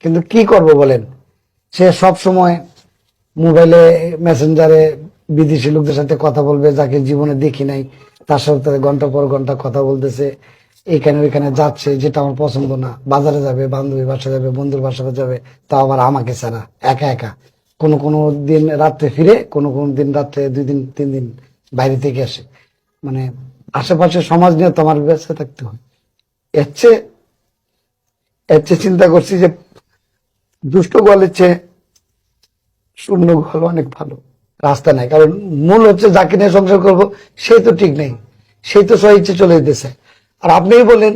কিন্তু কি করব বলেন, সে সব সময় মোবাইলে মেসেঞ্জারে বিদেশি লোকদের সাথে কথা বলবে, যাকে জীবনে দেখি নাই তার সাথে ঘন্টা পর ঘন্টা কথা বলতেছে, এখানে ওইখানে যাচ্ছে, যেটা আমার পছন্দ না। বাজারে যাবে, বান্ধবী বাসা যাবে, বন্ধুর বাসায় যাবে, তাও আবার আমাকে ছাড়া একা একা। কোনো কোনো দিন রাত্রে ফিরে, কোনো কোনো দিন রাত্রে 2 দিন 3 দিন বাইরে থেকে আসে। মানে আশেপাশে সমাজ নিয়ে তোমার ব্যস্ত থাকতে হয়। এর চেয়ে চিন্তা করছি যে দুষ্ট গোয়ালের চেয়ে শূন্য গোয়াল অনেক ভালো। রাস্তা নাই, কারণ মূল হচ্ছে যাকে নিয়ে সংসার করবো সেই তো ঠিক নেই, সেই তো স্ব ইচ্ছে চলে যেতেছে। আর আপনিই বলেন,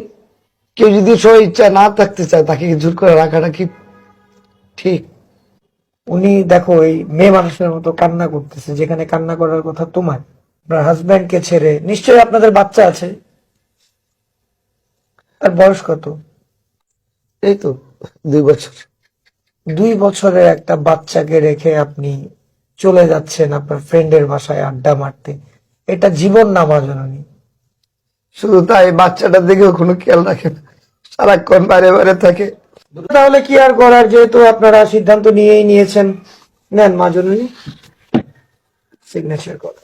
কেউ যদি স্ব ইচ্ছা না থাকতে চায় তাকে কি জোর করে রাখাটা কি ঠিক? উনি দেখো এই মেয়ে মানুষের মতো কান্না করতেছে, যেখানে কান্না করার কথা তোমার। আপনার হাজবেন্ডকে ছেড়ে, নিশ্চয়ই আপনাদের বাচ্চা আছে। তার বয়স কত? এই তো 2 বছর। 2 বছরের একটা বাচ্চাকে রেখে আপনি চলে যাচ্ছেন আপনার ফ্রেন্ডের বাসায় আড্ডা মারতে। এটা জীবন না মা জননী। শুধু তাই, বাচ্চাটার দিকেও কোনো খেয়াল রাখে না, সারাক্ষণ বাইরে বাইরে থাকে। তাহলে কি আর করার, যেহেতু আপনারা সিদ্ধান্ত নিয়েই নিয়েছেন, নেন মা জননী, সিগনেচার কর।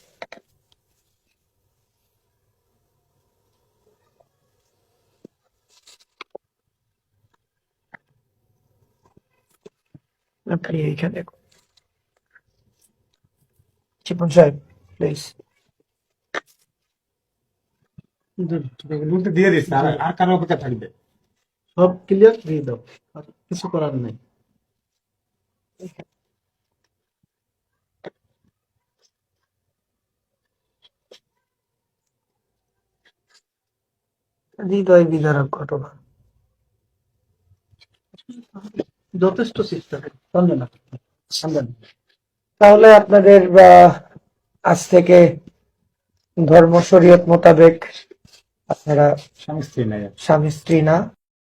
আপনি এইখানে চিপন সাহেব প্লিজ। বলতে দিয়ে দিস, আর আর কারো অপেক্ষা থাকবে। সব ক্লিয়ার দিয়ে দাও, আর কিছু করার নেই। হৃদয় বিদারক ঘটনা। যথেষ্ট সিস্টেম, সন্দেহ না, সন্দেহ না। তাহলে আপনাদের আজ থেকে ধর্ম শরীয়ত মোতাবেক আপনারা স্বামী স্ত্রী নাই। স্বামী স্ত্রী না,